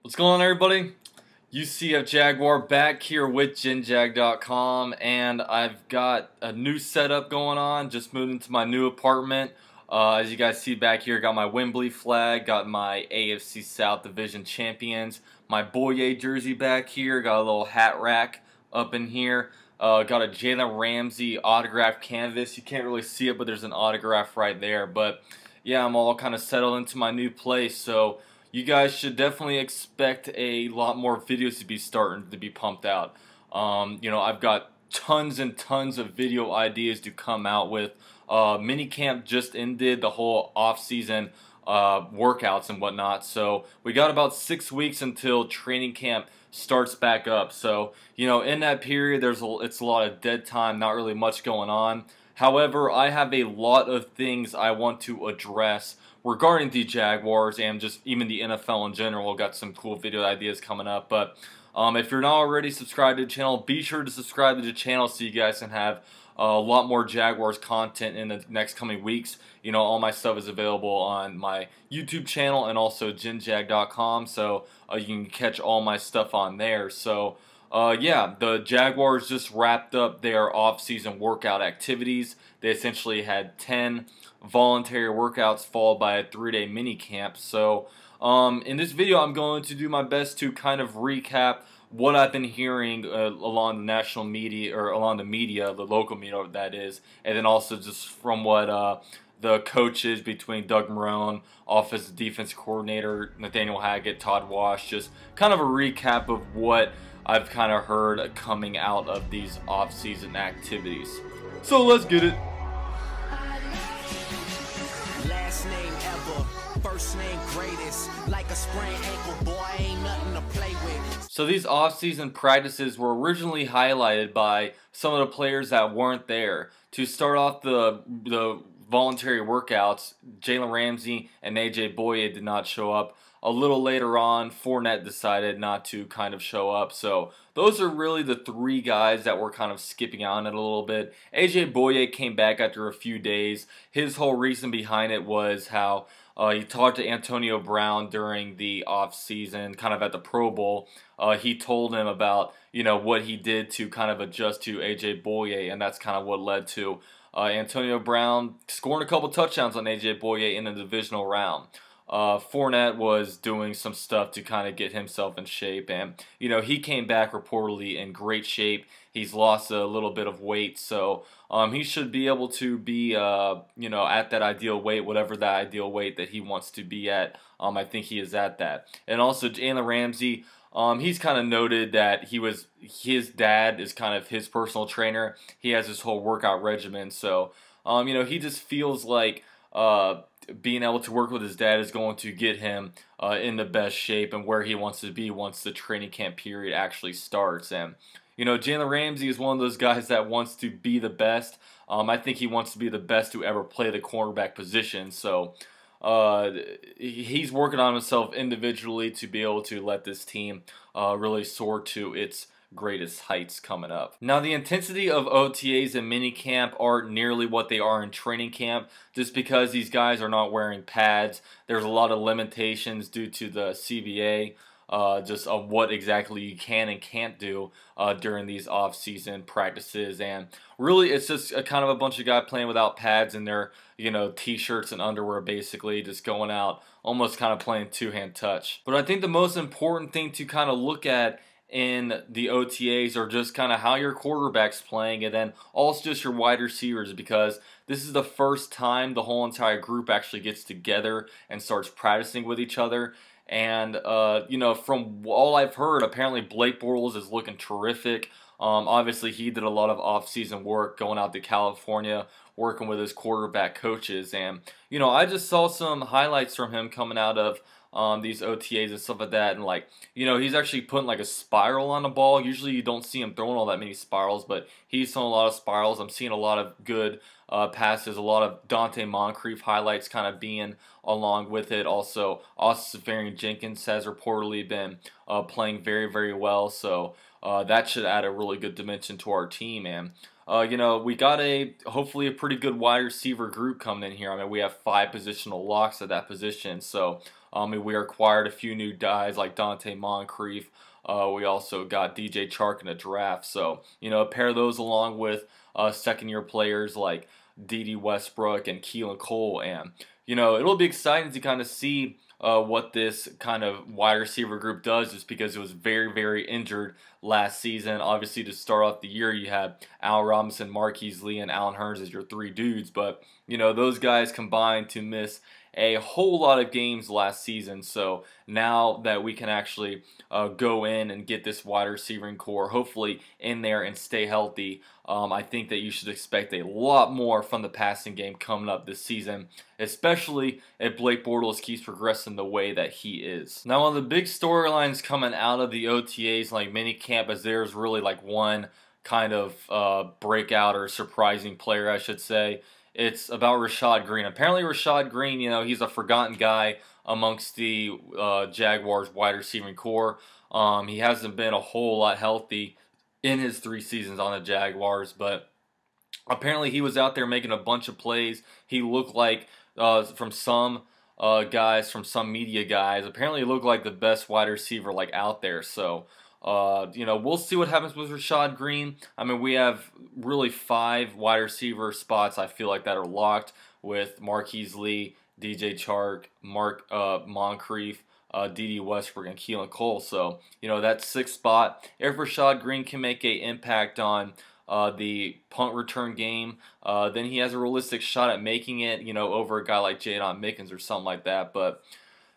What's going on, everybody? UCF Jaguar back here with GenJag.com, and I've got a new setup going on. Just moved into my new apartment. As you guys see back here, got my Wembley flag, got my AFC South Division champions, my Boye jersey back here, got a little hat rack up in here. Got a Jalen Ramsey autograph canvas. You can't really see it, but there's an autograph right there. But yeah, I'm all kind of settled into my new place, so you guys should definitely expect a lot more videos to be starting to be pumped out. I've got tons and tons of video ideas to come out with. Minicamp just ended, the whole off-season workouts and whatnot. So we got about 6 weeks until training camp starts back up. So, in that period, it's a lot of dead time, not really much going on. However, I have a lot of things I want to address regarding the Jaguars and just even the NFL in general. Got some cool video ideas coming up. But if you're not already subscribed to the channel, be sure to subscribe to the channel so you guys can have a lot more Jaguars content in the next coming weeks. All my stuff is available on my YouTube channel and also GenJag.com, so you can catch all my stuff on there. So yeah, the Jaguars just wrapped up their off-season workout activities. They essentially had 10 voluntary workouts followed by a 3-day mini camp. So in this video, I'm going to do my best to kind of recap what I've been hearing along the national media, or along the media, the local media that is, and then also just from what the coaches between Doug Marrone, offensive defense coordinator Nathaniel Hackett, Todd Wash, just kind of a recap of what I've kind of heard coming out of these off-season activities. So let's get it. Last name ever, first name greatest, like a sprained ankle, boy, ain't nothing to play with. So these off-season practices were originally highlighted by some of the players that weren't there. To start off the voluntary workouts, Jalen Ramsey and AJ Boye did not show up. A little later on, Fournette decided not to kind of show up. So those are really the three guys that were kind of skipping out on it a little bit. AJ Boye came back after a few days. His whole reason behind it was how he talked to Antonio Brown during the offseason, kind of at the Pro Bowl. He told him about, what he did to kind of adjust to AJ Boye, and that's kind of what led to Antonio Brown scoring a couple touchdowns on AJ Boye in the divisional round. Fournette was doing some stuff to kind of get himself in shape, and he came back reportedly in great shape. He's lost a little bit of weight, so he should be able to be at that ideal weight, whatever that ideal weight that he wants to be at. I think he is at that. And also Jalen Ramsey, he's kind of noted that his dad is kind of his personal trainer. He has his whole workout regimen, so he just feels like being able to work with his dad is going to get him in the best shape and where he wants to be once the training camp period actually starts. And Jalen Ramsey is one of those guys that wants to be the best. I think he wants to be the best to ever play the cornerback position. So he's working on himself individually to be able to let this team really soar to its greatest heights coming up. Now, the intensity of OTAs and minicamp aren't nearly what they are in training camp, just because these guys are not wearing pads. There's a lot of limitations due to the CBA, just of what exactly you can and can't do during these off-season practices. And really, it's just a kind of a bunch of guys playing without pads in their t-shirts and underwear, basically just going out, almost kind of playing two-hand touch. But I think the most important thing to kind of look at in the OTAs are just kind of how your quarterback's playing, and then also just your wide receivers, because this is the first time the whole entire group actually gets together and starts practicing with each other. And from all I've heard, apparently Blake Bortles is looking terrific. Obviously he did a lot of off-season work going out to California, working with his quarterback coaches, and I just saw some highlights from him coming out of these OTAs and stuff like that, and he's actually putting like a spiral on the ball. Usually you don't see him throwing all that many spirals, but he's throwing a lot of spirals. I'm seeing a lot of good passes, a lot of Dante Moncrief highlights kind of being along with it. Also, Austin Seferian-Jenkins has reportedly been playing very, very well, so that should add a really good dimension to our team. And We got hopefully a pretty good wide receiver group coming in here. I mean, we have 5 positional locks at that position, so we acquired a few new guys like Dante Moncrief. We also got DJ Chark in the draft, so pair those along with second-year players like D.D. Westbrook and Keelan Cole, and it'll be exciting to kind of see what this kind of wide receiver group does, just because it was very, very injured last season. Obviously, to start off the year, you had Al Robinson, Marquise Lee, and Allen Hurns as your 3 dudes, but those guys combined to miss a whole lot of games last season. So now that we can actually go in and get this wide receiving core hopefully in there and stay healthy, I think that you should expect a lot more from the passing game coming up this season, especially if Blake Bortles keeps progressing the way that he is. Now, one of the big storylines coming out of the OTAs, like minicamp, is there's really like one kind of breakout or surprising player, I should say. It's about Rashad Green. Apparently Rashad Green, he's a forgotten guy amongst the Jaguars wide receiving core. He hasn't been a whole lot healthy in his 3 seasons on the Jaguars, but apparently he was out there making a bunch of plays. He looked like, from some guys, from some media guys, apparently he looked like the best wide receiver like out there. So we'll see what happens with Rashad Green. I mean, we have really 5 wide receiver spots, I feel like, that are locked with Marquise Lee, DJ Chark, Moncrief, D.D. Westbrook, and Keelan Cole. So, that 6th spot, if Rashad Green can make an impact on the punt return game, then he has a realistic shot at making it, over a guy like Jadon Mickens or something like that. But,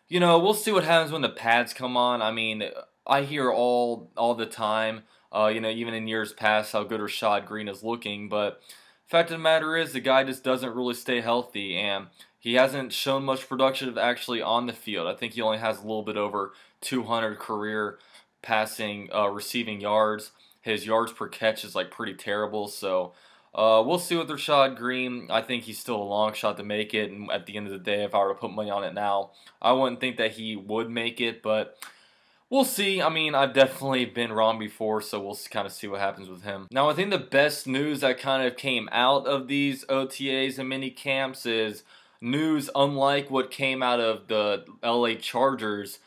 we'll see what happens when the pads come on. I mean, I hear all the time, even in years past, how good Rashad Green is looking. But fact of the matter is, the guy just doesn't really stay healthy, and he hasn't shown much production actually on the field. I think he only has a little bit over 200 career passing, receiving yards. His yards per catch is like pretty terrible. So we'll see with Rashad Green. I think he's still a long shot to make it. And at the end of the day, if I were to put money on it now, I wouldn't think that he would make it, but we'll see. I mean, I've definitely been wrong before, so we'll kind of see what happens with him. Now, I think the best news that kind of came out of these OTAs and mini camps is news unlike what came out of the LA Chargers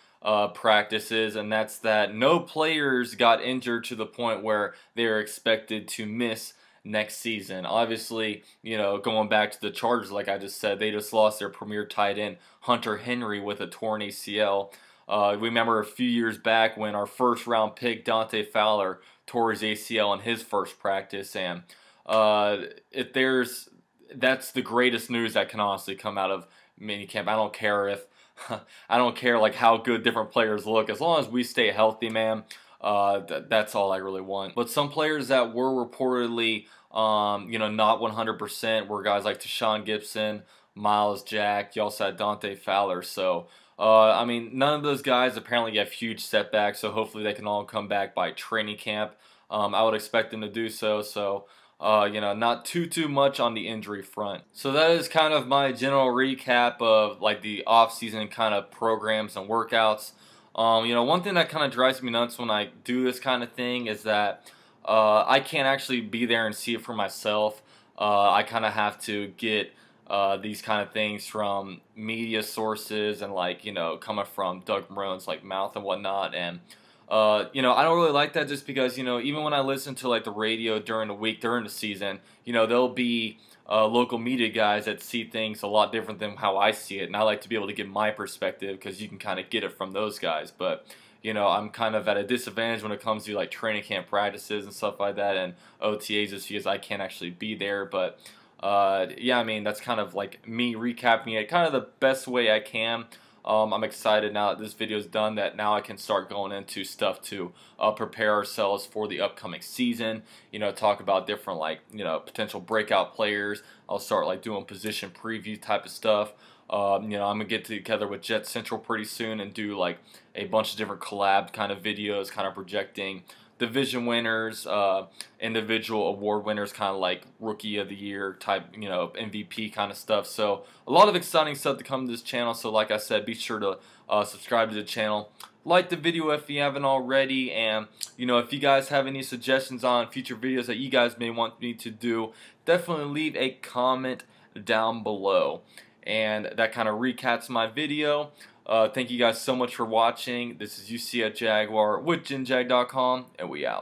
practices, and that's that no players got injured to the point where they're expected to miss next season. Obviously, going back to the Chargers, like I just said, they just lost their premier tight end, Hunter Henry, with a torn ACL. Remember a few years back when our first round pick, Dante Fowler, tore his ACL in his first practice, and that's the greatest news that can honestly come out of minicamp. I don't care like how good different players look, as long as we stay healthy, man. That's all I really want. But some players that were reportedly not 100% were guys like Tashawn Gibson, Miles Jack. You also had Dante Fowler. So I mean, none of those guys apparently have huge setbacks, so hopefully they can all come back by training camp. I would expect them to do so. So not too much on the injury front. So that is kind of my general recap of like the off-season kind of programs and workouts. One thing that kind of drives me nuts when I do this kind of thing is that I can't actually be there and see it for myself. I kind of have to get these kind of things from media sources and coming from Doug Marone's mouth and whatnot. And I don't really like that, just because even when I listen to the radio during the week, during the season, there'll be local media guys that see things a lot different than how I see it, and I like to be able to give my perspective because you can kind of get it from those guys. But I'm kind of at a disadvantage when it comes to training camp practices and stuff like that, and OTAs, just because I can't actually be there. But yeah, I mean, that's kind of me recapping it kind of the best way I can. I'm excited now that this video is done, that now I can start going into stuff to prepare ourselves for the upcoming season. Talk about different potential breakout players. I'll start doing position preview type of stuff. I'm gonna get together with Jet Central pretty soon and do a bunch of different collab kind of videos, kind of projecting division winners, individual award winners, kind of rookie of the year type, MVP kind of stuff. So a lot of exciting stuff to come to this channel. So like I said, be sure to subscribe to the channel, like the video if you haven't already, and You know, if you guys have any suggestions on future videos that you guys may want me to do, definitely leave a comment down below. And that kind of recaps my video. Thank you guys so much for watching. This is UC at Jaguar with JinJag.com, and we out.